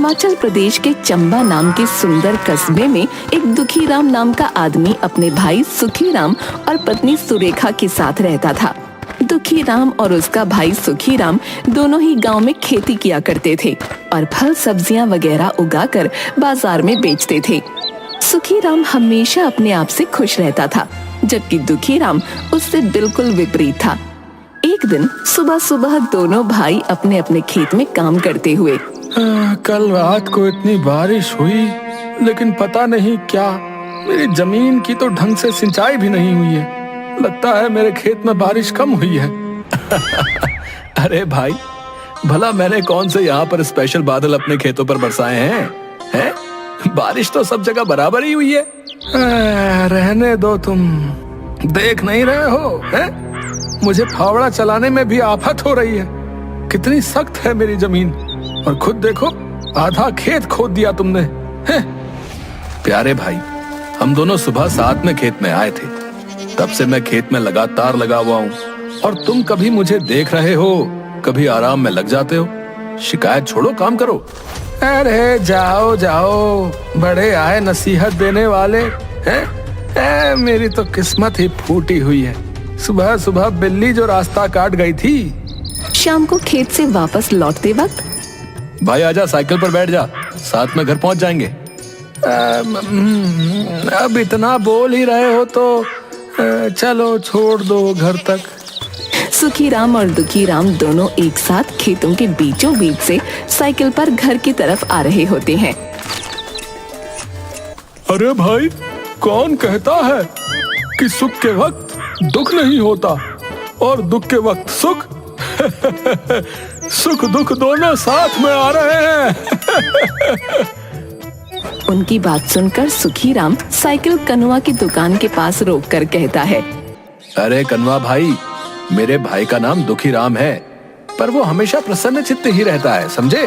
हिमाचल प्रदेश के चंबा नाम के सुंदर कस्बे में एक दुखीराम नाम का आदमी अपने भाई सुखीराम और पत्नी सुरेखा के साथ रहता था। दुखीराम और उसका भाई सुखीराम दोनों ही गांव में खेती किया करते थे और फल सब्जियां वगैरह उगाकर बाजार में बेचते थे। सुखीराम हमेशा अपने आप से खुश रहता था, जबकि दुखीराम उससे बिल्कुल विपरीत था। एक दिन सुबह सुबह दोनों भाई अपने अपने खेत में काम करते हुए, कल रात को इतनी बारिश हुई, लेकिन पता नहीं क्या मेरी जमीन की तो ढंग से सिंचाई भी नहीं हुई है। लगता है मेरे खेत में बारिश कम हुई है। अरे भाई, भला मैंने कौन से यहाँ पर स्पेशल बादल अपने खेतों पर बरसाए हैं? बारिश तो सब जगह बराबर ही हुई है। रहने दो, तुम देख नहीं रहे हो है? मुझे फावड़ा चलाने में भी आफत हो रही है। कितनी सख्त है मेरी जमीन, और खुद देखो आधा खेत खोद दिया तुमने है? प्यारे भाई, हम दोनों सुबह साथ में खेत में आए थे, तब से मैं खेत में लगातार लगा हुआ हूँ, और तुम कभी मुझे देख रहे हो, कभी आराम में लग जाते हो। शिकायत छोड़ो, काम करो। अरे जाओ जाओ, बड़े आए नसीहत देने वाले हैं। मेरी तो किस्मत ही फूटी हुई है। सुबह सुबह बिल्ली जो रास्ता काट गई थी। शाम को खेत से वापस लौटते वक्त, भाई आजा, साइकिल पर बैठ जा, साथ में घर पहुंच जाएंगे। अब इतना बोल ही रहे हो तो चलो छोड़ दो घर तक। सुखीराम और दुखीराम दोनों एक साथ खेतों के बीचों बीच से साइकिल पर घर की तरफ आ रहे होते हैं। अरे भाई, कौन कहता है कि सुख के वक्त दुख नहीं होता और दुख के वक्त सुख? सुख दुख दोनों साथ में आ रहे हैं। उनकी बात सुनकर सुखीराम साइकिल कनुआ की दुकान के पास रोककर कहता है, अरे कनुआ भाई, मेरे भाई का नाम दुखीराम है, पर वो हमेशा प्रसन्न चित्त ही रहता है, समझे?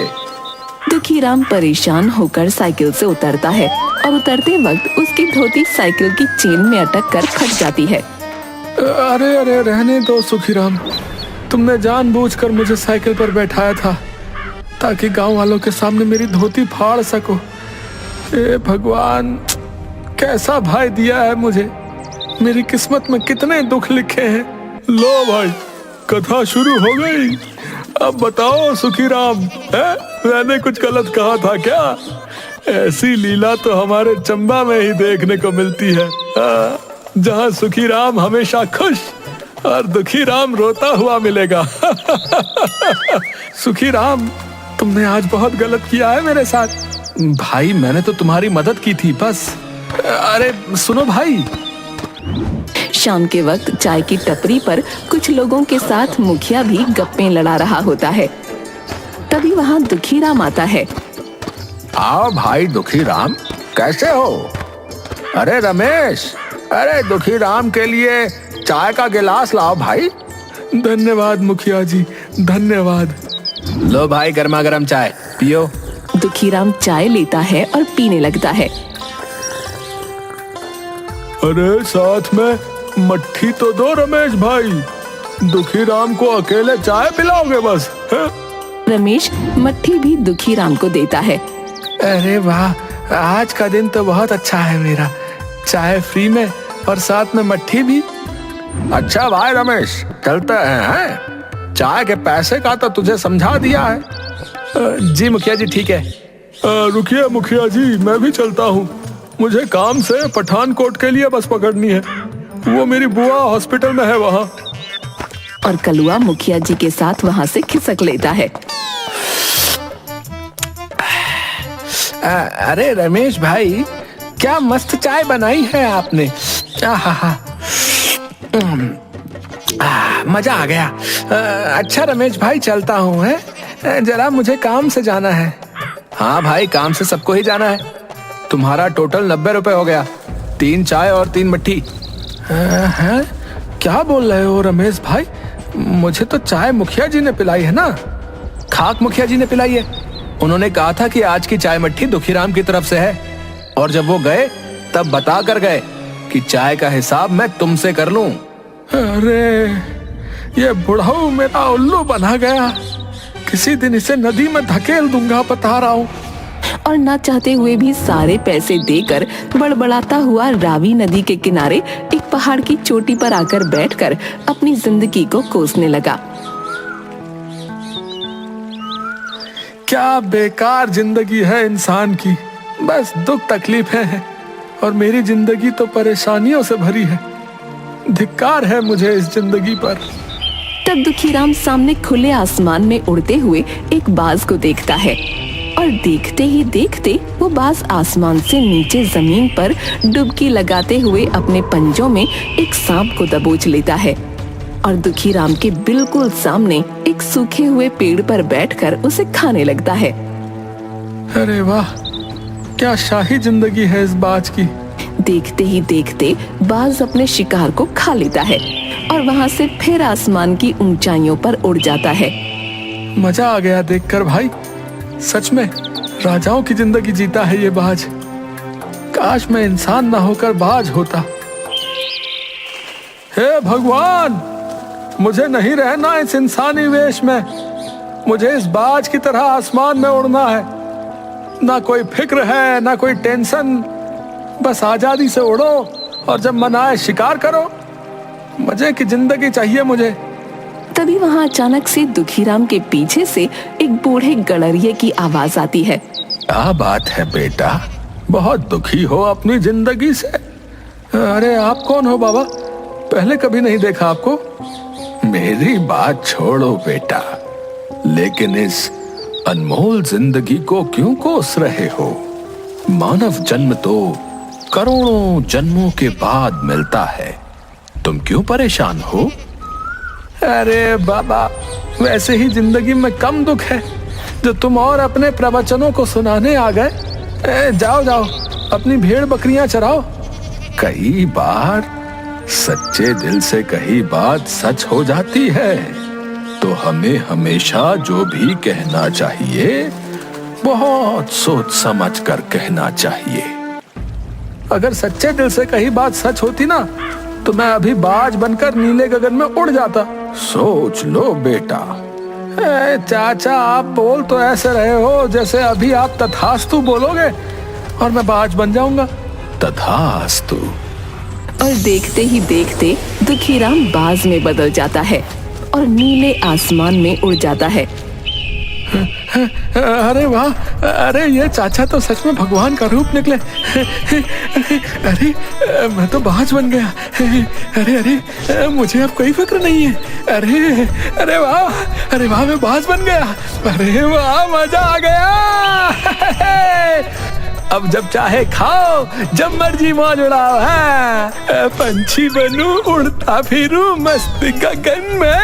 दुखीराम परेशान होकर साइकिल से उतरता है और उतरते वक्त उसकी धोती साइकिल की चेन में अटक कर फट जाती है। अरे अरे, रहने दो सुखीराम, तुमने जानबूझकर मुझे साइकिल पर बैठाया था ताकि गांव वालों के सामने मेरी धोती फाड़ सको। ए भगवान, कैसा भाई दिया है मुझे। मेरी किस्मत में कितने दुख लिखे हैं। लो भाई, कथा शुरू हो गई। अब बताओ सुखीराम, मैंने कुछ गलत कहा था क्या? ऐसी लीला तो हमारे चंबा में ही देखने को मिलती है, जहाँ सुखीराम हमेशा खुश और दुखीराम रोता हुआ मिलेगा। सुखीराम, तुमने आज बहुत गलत किया है मेरे साथ। भाई, मैंने तो तुम्हारी मदद की थी बस। अरे सुनो भाई। शाम के वक्त चाय की टपरी पर कुछ लोगों के साथ मुखिया भी गप्पे लड़ा रहा होता है। तभी वहाँ दुखीराम आता है। आओ भाई दुखीराम, कैसे हो? अरे रमेश, अरे दुखीराम के लिए चाय का गिलास लाओ भाई। धन्यवाद मुखिया जी, धन्यवाद। लो भाई, गर्मा गर्म चाय पियो। दुखीराम चाय लेता है और पीने लगता है। अरे साथ में मट्ठी तो दो रमेश भाई, दुखीराम को अकेले चाय पिलाओगे बस? है? रमेश मट्ठी भी दुखीराम को देता है। अरे वाह, आज का दिन तो बहुत अच्छा है मेरा। चाय फ्री में और साथ में मट्ठी भी। अच्छा भाई रमेश, चलते हैं। चाय के पैसे का तो तुझे समझा दिया है। जी मुखिया जी, ठीक है। रुकिए मुखिया जी, मैं भी चलता हूँ। मुझे काम से पठानकोट के लिए बस पकड़नी है। वो मेरी बुआ हॉस्पिटल में है वहाँ। और कलुआ मुखिया जी के साथ वहाँ से खिसक लेता है। अरे रमेश भाई, क्या मस्त चाय बनाई है आपने। मजा आ गया। अच्छा रमेश भाई, चलता हूँ, है जरा मुझे काम से जाना है। हाँ भाई, काम से सबको ही जाना है। तुम्हारा टोटल 90 रुपए हो गया, 3 चाय और 3 मट्ठी। हैं? क्या बोल रहे हो रमेश भाई? मुझे तो चाय मुखिया जी ने पिलाई है ना। खाक मुखिया जी ने पिलाई है। उन्होंने कहा था कि आज की चाय मट्ठी दुखीराम की तरफ से है, और जब वो गए तब बता कर गए कि चाय का हिसाब मैं तुमसे कर लूं। अरे ये बुढ़ाऊ मेरा उल्लू बना गया। किसी दिन इसे नदी में धकेल दूंगा, बता रहा हूँ। और ना चाहते हुए भी सारे पैसे देकर बड़बड़ाता हुआ रावी नदी के किनारे एक पहाड़ की चोटी पर आकर बैठकर अपनी जिंदगी को कोसने लगा। क्या बेकार जिंदगी है इंसान की, बस दुख तकलीफें हैं और मेरी जिंदगी तो परेशानियों से भरी है। धिक्कार है मुझे इस जिंदगी पर। तब दुखीराम सामने खुले आसमान में उड़ते हुए एक बाज को देखता है और देखते ही देखते वो बाज आसमान से नीचे जमीन पर डुबकी लगाते हुए अपने पंजों में एक सांप को दबोच लेता है और दुखीराम के बिल्कुल सामने एक सूखे हुए पेड़ पर बैठकर उसे खाने लगता है। अरे वाह, क्या शाही जिंदगी है इस बाज की। देखते ही देखते बाज अपने शिकार को खा लेता है और वहाँ से फिर आसमान की ऊंचाइयों पर उड़ जाता है। मजा आ गया देखकर भाई, सच में राजाओं की जिंदगी जीता है ये बाज। काश मैं इंसान ना होकर बाज होता। हे भगवान, मुझे नहीं रहना इस इंसानी वेश में, मुझे इस बाज की तरह आसमान में उड़ना है। ना कोई फिक्र है, ना कोई टेंशन, बस आजादी से उड़ो और जब मन आए शिकार करो। मजे की जिंदगी चाहिए मुझे। तभी वहाँ अचानक से दुखीराम के पीछे से एक बूढ़े गड़रिये की आवाज आती है। क्या बात है बेटा, बहुत दुखी हो अपनी जिंदगी से? अरे आप कौन हो बाबा, पहले कभी नहीं देखा आपको। मेरी बात छोड़ो बेटा, लेकिन इस अनमोल जिंदगी को क्यों कोस रहे हो? मानव जन्म तो करोड़ों जन्मों के बाद मिलता है, तुम क्यों परेशान हो? अरे बाबा, वैसे ही जिंदगी में कम दुख है जो तुम और अपने प्रवचनों को सुनाने आ गए। जाओ जाओ, अपनी भेड़ बकरियां चराओ। कई बार सच्चे दिल से कही बात सच हो जाती है, तो हमें हमेशा जो भी कहना चाहिए बहुत सोच समझ कर कहना चाहिए। अगर सच्चे दिल से कही बात सच होती ना, तो मैं अभी बाज बनकर नीले गगन में उड़ जाता। सोच लो बेटा। चाचा, आप बोल तो ऐसे रहे हो जैसे अभी आप तथास्तु बोलोगे और मैं बाज बन जाऊंगा। तथास्तु। और देखते ही देखते दुखीराम बाज में बदल जाता है और नीले आसमान में उड़ जाता है। अरे वाह, अरे ये चाचा तो सच में भगवान का रूप निकले। अरे मैं तो बाज बन गया। अरे अरे, मुझे अब कोई फिक्र नहीं है। अरे अरे वाह, अरे वाह, मैं बाज बन गया। अरे वाह, मजा आ गया। अब जब चाहे खाओ, जब मर्जी मौज उड़ाओ। है पंछी बनूं, उड़ता फिरूं मस्त गगन में।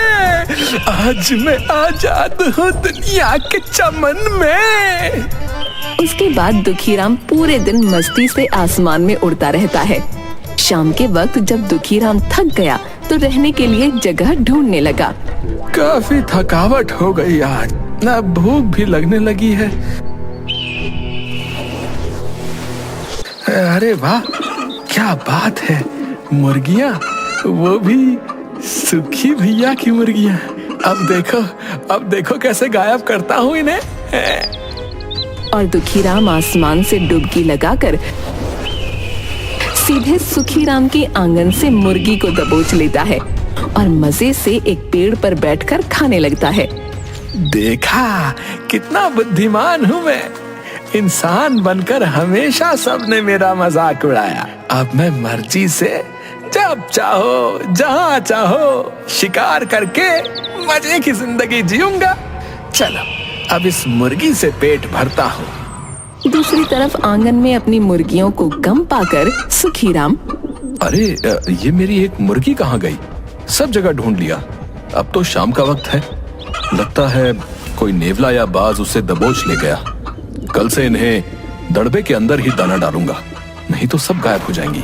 आज मैं आजाद हूँ दुनिया के चमन में। उसके बाद दुखीराम पूरे दिन मस्ती से आसमान में उड़ता रहता है। शाम के वक्त जब दुखीराम थक गया तो रहने के लिए जगह ढूंढने लगा। काफी थकावट हो गई आज, ना भूख भी लगने लगी है। अरे वाह, क्या बात है, मुर्गियाँ, वो भी सुखी भैया की मुर्गियाँ। अब देखो कैसे गायब करता हूँ इन्हें। और दुखीराम आसमान से डुबकी लगाकर सीधे सुखीराम के आंगन से मुर्गी को दबोच लेता है और मजे से एक पेड़ पर बैठकर खाने लगता है। देखा कितना बुद्धिमान हूँ मैं। इंसान बनकर हमेशा सबने मेरा मजाक उड़ाया। अब मैं मर्जी से जब चाहो, जहाँ चाहो शिकार करके मजे की जिंदगी जीऊंगा। चलो अब इस मुर्गी से पेट भरता हूँ। दूसरी तरफ आंगन में अपनी मुर्गियों को कम पाकर सुखीराम, अरे ये मेरी एक मुर्गी कहाँ गई? सब जगह ढूंढ लिया, अब तो शाम का वक्त है। लगता है कोई नेवला या बाज उसे दबोच ले गया। कल से इन्हें दड़बे के अंदर ही दाना डालूंगा, नहीं तो सब गायब हो जाएंगी।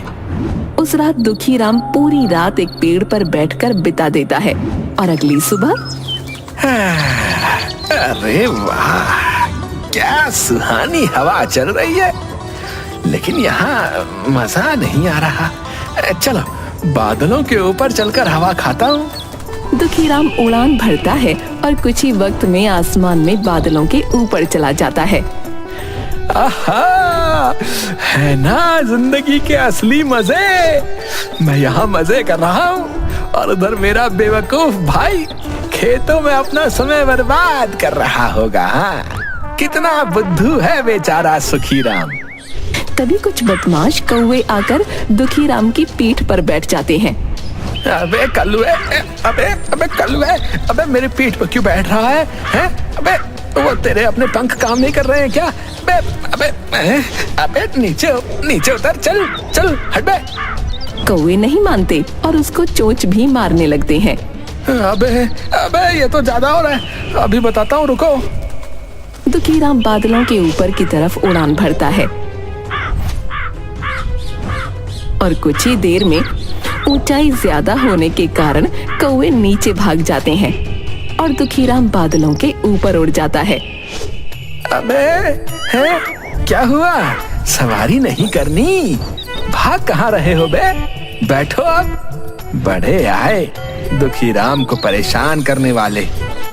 उस रात दुखीराम पूरी रात एक पेड़ पर बैठकर बिता देता है और अगली सुबह, अरे वाह, क्या सुहानी हवा चल रही है, लेकिन यहाँ मजा नहीं आ रहा। चलो बादलों के ऊपर चलकर हवा खाता हूँ। दुखीराम उड़ान भरता है और कुछ ही वक्त में आसमान में बादलों के ऊपर चला जाता है। आहा, है ना जिंदगी के असली मजे। मैं यहाँ मजे कर रहा हूँ और उधर मेरा बेवकूफ भाई खेतों में अपना समय बर्बाद कर रहा होगा। हाँ, कितना बुद्धू है बेचारा सुखीराम। तभी कुछ बदमाश कौवे आकर दुखीराम की पीठ पर बैठ जाते हैं। अबे कलुए, अबे कलुए, अबे मेरी पीठ पर क्यों बैठ रहा है? हैं? अबे वो तेरे अपने पंख काम नहीं कर रहे हैं क्या? अबे अबे अबे नीचे नीचे उतर, चल चल हट बे। कौवे नहीं मानते और उसको चोंच भी मारने लगते हैं। अबे अबे ये तो ज्यादा हो रहा है, अभी बताता हूँ, रुको। दुखीराम बादलों के ऊपर की तरफ उड़ान भरता है और कुछ ही देर में ऊंचाई ज्यादा होने के कारण कौवे नीचे भाग जाते हैं और दुखीराम बादलों के ऊपर उड़ जाता है। अबे है क्या हुआ? सवारी नहीं करनी? भाग कहाँ रहे हो बे? बैठो अब। बड़े आए दुखीराम को परेशान करने वाले।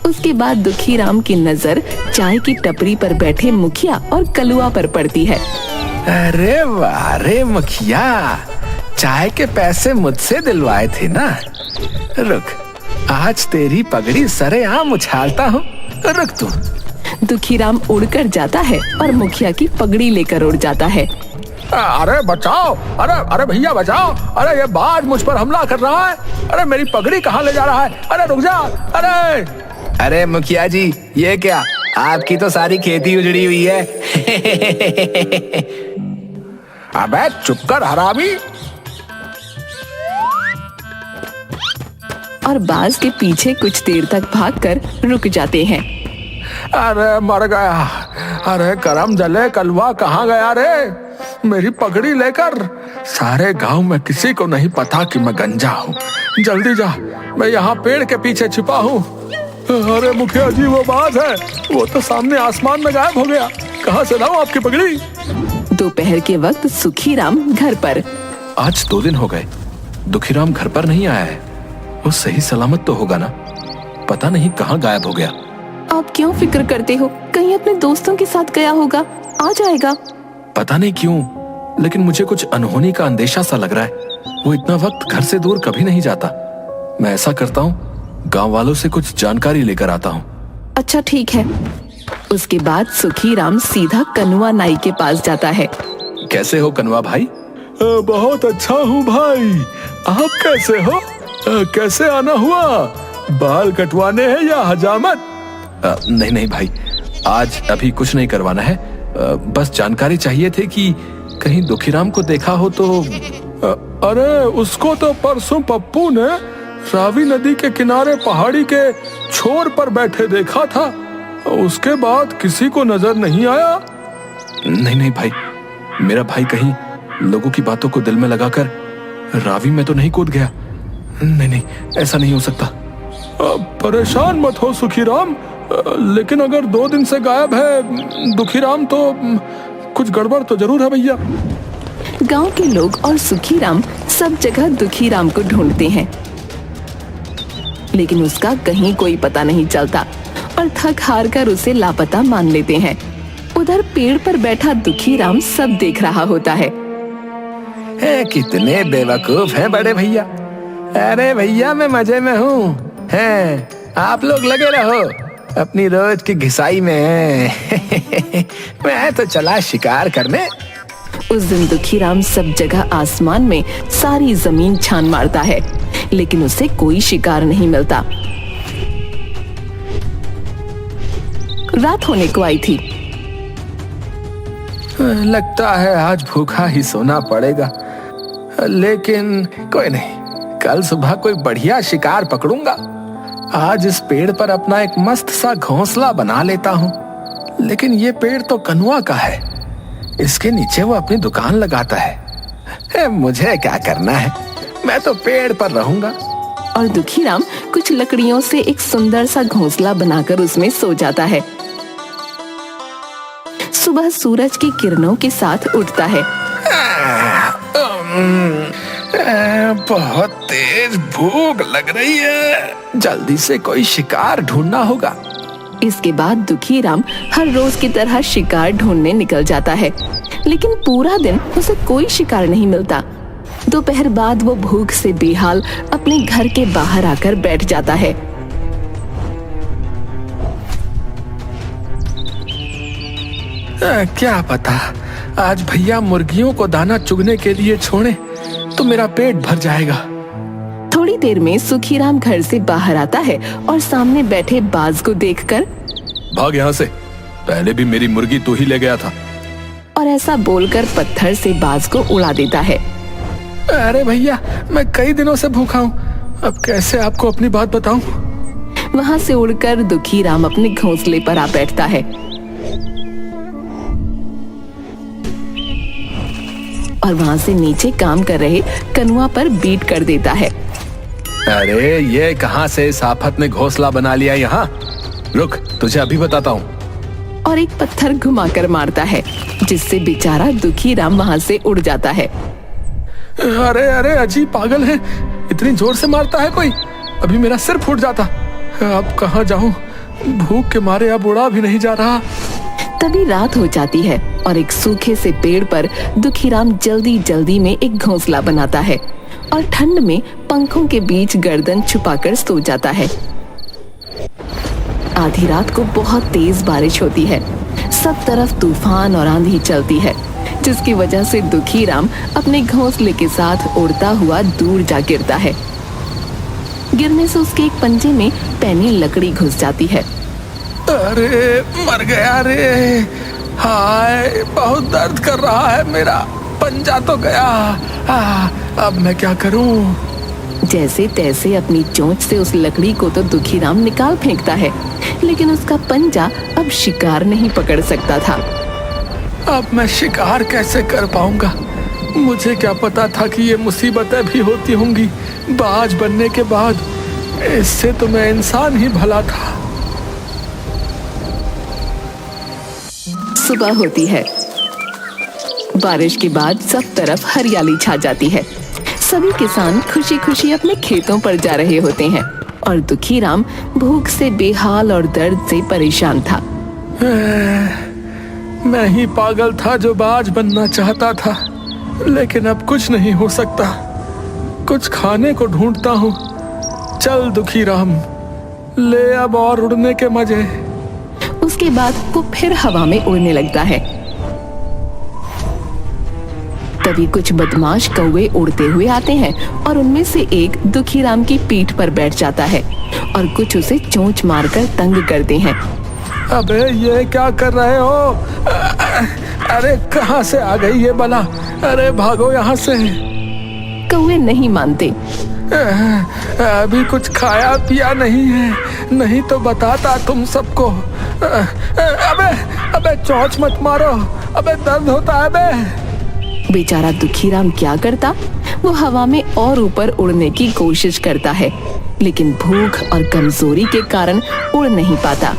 उसके बाद दुखीराम की नजर चाय की टपरी पर बैठे मुखिया और कलुआ पर पड़ती है। अरे वाह रे मुखिया, चाय के पैसे मुझसे दिलवाए थे ना। रुक, आज तेरी पगड़ी सरेआम उछालता हूँ, रुक तू। दुखीराम उड़कर जाता है और मुखिया की पगड़ी लेकर उड़ जाता है। अरे बचाओ, अरे अरे भैया बचाओ, अरे ये बाज मुझ पर हमला कर रहा है। अरे मेरी पगड़ी कहाँ ले जा रहा है? अरे रुक जा, अरे। अरे मुखिया जी, ये क्या, आपकी तो सारी खेती उजड़ी हुई है। अबे चुप कर हरामी। और बाज के पीछे कुछ देर तक भागकर रुक जाते हैं। अरे मर गया। अरे करम जले, कलवा कहाँ गया रे? मेरी पगड़ी लेकर। सारे गांव में किसी को नहीं पता कि मैं गंजा हूँ। जल्दी जा, मैं यहाँ पेड़ के पीछे छिपा हूँ। अरे मुखिया जी, वो बाज है, वो तो सामने आसमान में गायब हो गया। कहाँ से लाऊं आपकी पगड़ी? दोपहर के वक्त सुखीराम घर पर। आज 2 दिन हो गए, दुखीराम घर पर नहीं आया है। वो सही सलामत तो होगा ना? पता नहीं कहाँ गायब हो गया। आप क्यों फिक्र करते हो? कहीं अपने दोस्तों के साथ गया होगा, आ जाएगा। पता नहीं क्यों, लेकिन मुझे कुछ अनहोनी का अंदेशा सा लग रहा है। वो इतना वक्त घर से दूर कभी नहीं जाता। मैं ऐसा करता हूँ, गांव वालों से कुछ जानकारी लेकर आता हूँ। अच्छा ठीक है। उसके बाद सुखीराम सीधा कनुआ नाई के पास जाता है। कैसे हो कनुआ भाई? बहुत अच्छा हूँ भाई, आप कैसे हो? कैसे आना हुआ? बाल कटवाने हैं या हजामत? नहीं नहीं भाई, आज अभी कुछ नहीं करवाना है। बस जानकारी चाहिए थी कि कहीं दुखीराम को देखा हो तो। अरे उसको तो परसों पप्पू ने रावी नदी के किनारे पहाड़ी के छोर पर बैठे देखा था। उसके बाद किसी को नजर नहीं आया। नहीं नहीं भाई, मेरा भाई कहीं लोगों की बातों को दिल में लगाकर रावी में तो नहीं कूद गया। नहीं नहीं, ऐसा नहीं हो सकता। परेशान मत हो सुखीराम, लेकिन अगर 2 दिन से गायब है दुखीराम तो कुछ गड़बड़ तो जरूर है भैया। गांव के लोग और सुखीराम सब जगह दुखीराम को ढूंढते हैं, लेकिन उसका कहीं कोई पता नहीं चलता और थक हार कर उसे लापता मान लेते हैं। उधर पेड़ पर बैठा दुखीराम सब देख रहा होता है। कितने बेवकूफ हैं बड़े भैया। अरे भैया मैं मजे में हूँ, हैं आप लोग लगे रहो अपनी रोज की घिसाई में। मैं तो चला शिकार करने। उस दिन दुखीराम सब जगह आसमान में सारी जमीन छान मारता है, लेकिन उसे कोई शिकार नहीं मिलता। रात होने को आई थी। लगता है आज भूखा ही सोना पड़ेगा, लेकिन कोई नहीं, कल सुबह कोई बढ़िया शिकार पकड़ूंगा। आज इस पेड़ पर अपना एक मस्त सा घोंसला बना लेता हूँ। लेकिन ये पेड़ तो कनुआ का है, इसके नीचे वो अपनी दुकान लगाता है। मुझे क्या करना है, मैं तो पेड़ पर रहूंगा। और दुखीराम कुछ लकड़ियों से एक सुंदर सा घोंसला बनाकर उसमें सो जाता है। सुबह सूरज की किरणों के साथ उठता है। बहुत तेज भूख लग रही है, जल्दी से कोई शिकार ढूंढना होगा। इसके बाद दुखी राम हर रोज की तरह शिकार ढूंढने निकल जाता है, लेकिन पूरा दिन उसे कोई शिकार नहीं मिलता। दोपहर बाद वो भूख से बेहाल अपने घर के बाहर आकर बैठ जाता है। क्या पता आज भैया मुर्गियों को दाना चुगने के लिए छोड़े तो मेरा पेट भर जाएगा। थोड़ी देर में सुखीराम घर से बाहर आता है और सामने बैठे बाज को देखकर भाग यहाँ से, पहले भी मेरी मुर्गी तू ही ले गया था। और ऐसा बोलकर पत्थर से बाज को उड़ा देता है। अरे भैया मैं कई दिनों से भूखा हूँ, अब कैसे आपको अपनी बात बताऊं? वहाँ से उड़कर दुखी राम अपने घोंसले पर आ बैठता है और वहाँ से नीचे काम कर रहे कनुआ पर बीट कर देता है। अरे ये कहाँ से इस आफत ने घोंसला बना लिया यहाँ? रुक, तुझे अभी बताता हूँ। और एक पत्थर घुमाकर मारता है, जिससे बेचारा दुखी राम वहाँ से उड़ जाता है। अरे अरे अजीब पागल है, इतनी जोर से मारता है कोई, अभी मेरा सिर फूट जाता। अब कहाँ जाऊं, भूख के मारे अब उड़ा भी नहीं जा रहा। तभी रात हो जाती है और एक सूखे से पेड़ पर दुखीराम जल्दी जल्दी में एक घोंसला बनाता है और ठंड में पंखों के बीच गर्दन छुपाकर सो जाता है। आधी रात को बहुत तेज बारिश होती है, सब तरफ तूफान और आंधी चलती है, जिसकी वजह से दुखीराम अपने घोंसले के साथ उड़ता हुआ दूर जा गिरता है। गिरने से उसके एक पंजे में पैनी लकड़ी घुस जाती है। अरे मर गया रे, हाय बहुत दर्द कर रहा है, मेरा पंजा तो गया। अब मैं क्या करूं? जैसे तैसे अपनी चोंच से उस लकड़ी को तो दुखीराम निकाल फेंकता है, लेकिन उसका पंजा अब शिकार नहीं पकड़ सकता था। अब मैं शिकार कैसे कर पाऊंगा? मुझे क्या पता था कि ये मुसीबतें भी होती होंगी बाज बनने के बाद। इससे तो मैं इंसान ही भला था। सुबह होती है। बारिश के बाद सब तरफ हरियाली छा जाती है। सभी किसान खुशी खुशी अपने खेतों पर जा रहे होते हैं और दुखीराम भूख से बेहाल और दर्द से परेशान था। मैं ही पागल था जो बाज बनना चाहता था, लेकिन अब कुछ नहीं हो सकता। कुछ खाने को ढूंढता हूँ। चल दुखीराम, ले अब और उड़ने के मजे। उसके बाद वो फिर हवा में उड़ने लगता है। तभी कुछ बदमाश कौवे उड़ते हुए आते हैं और उनमें से एक दुखीराम की पीठ पर बैठ जाता है और कुछ उसे चोंच मारकर तंग करते हैं। अबे ये क्या कर रहे हो? अरे कहाँ से आ गई ये बला? अरे भागो यहाँ से। कौवे नहीं मानते। अभी कुछ खाया पिया नहीं है, नहीं तो बताता तुम सबको। अबे चोंच मत मारो, अबे दर्द होता है बे। बेचारा दुखीराम क्या करता, वो हवा में और ऊपर उड़ने की कोशिश करता है, लेकिन भूख और कमजोरी के कारण उड़ नहीं पाता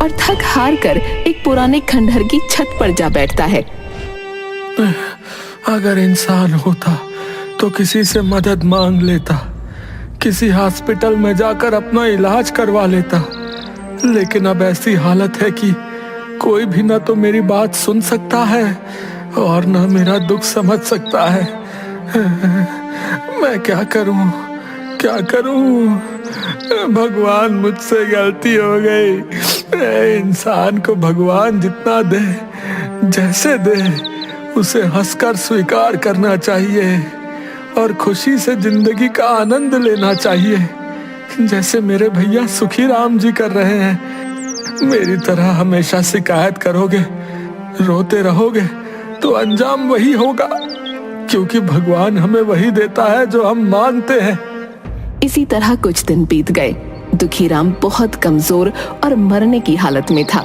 और थक हार कर एक पुराने खंडहर की छत पर जा बैठता है। अगर इंसान होता तो किसी से मदद मांग लेता, किसी हॉस्पिटल में जाकर अपना इलाज करवा लेता, लेकिन अब ऐसी हालत है कि कोई भी ना तो मेरी बात सुन सकता है और ना मेरा दुख समझ सकता है। मैं क्या करूं, क्या करूं? भगवान मुझसे गलती हो गई। इंसान को भगवान जितना दे, जैसे दे, उसे हंसकर स्वीकार करना चाहिए और खुशी से जिंदगी का आनंद लेना चाहिए, जैसे मेरे भैया सुखीराम जी कर रहे हैं। मेरी तरह हमेशा शिकायत करोगे, रोते रहोगे तो अंजाम वही होगा, क्योंकि भगवान हमें वही देता है जो हम मांगते हैं। इसी तरह कुछ दिन बीत गए। दुखीराम बहुत कमजोर और मरने की हालत में था।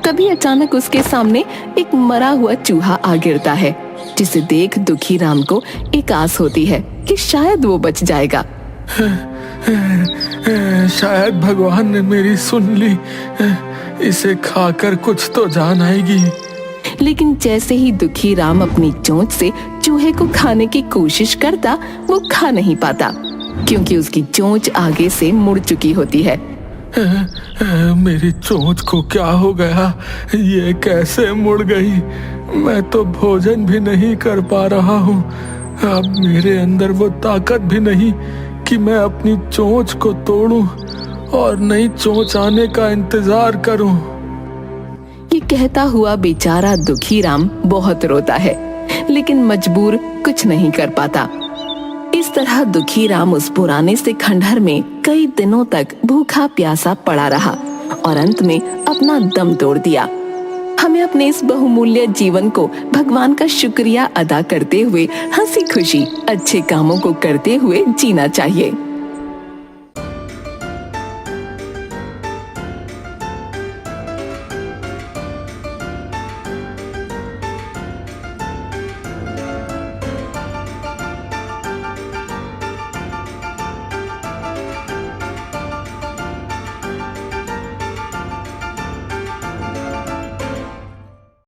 तभी अचानक उसके सामने एक मरा हुआ चूहा आ गिरता है, जिसे देख दुखीराम को एक आस होती है कि शायद वो बच जाएगा। शायद भगवान ने मेरी सुन ली, इसे खाकर कुछ तो जान आएगी। लेकिन जैसे ही दुखीराम अपनी चोंच से चूहे को खाने की कोशिश करता, वो खा नहीं पाता, क्योंकि उसकी चोंच आगे से मुड़ चुकी होती है। मेरी चोंच को क्या हो गया? ये कैसे मुड़ गई? मैं तो भोजन भी नहीं कर पा रहा हूँ। अब मेरे अंदर वो ताकत भी नहीं कि मैं अपनी चोंच को तोड़ूं और नई चोंच आने का इंतजार करूं। ये कहता हुआ बेचारा दुखी राम बहुत रोता है, लेकिन मजबूर कुछ नहीं कर पाता। इस तरह दुखी राम उस पुराने से खंडहर में कई दिनों तक भूखा प्यासा पड़ा रहा और अंत में अपना दम तोड़ दिया। हमें अपने इस बहुमूल्य जीवन को भगवान का शुक्रिया अदा करते हुए हंसी खुशी अच्छे कामों को करते हुए जीना चाहिए।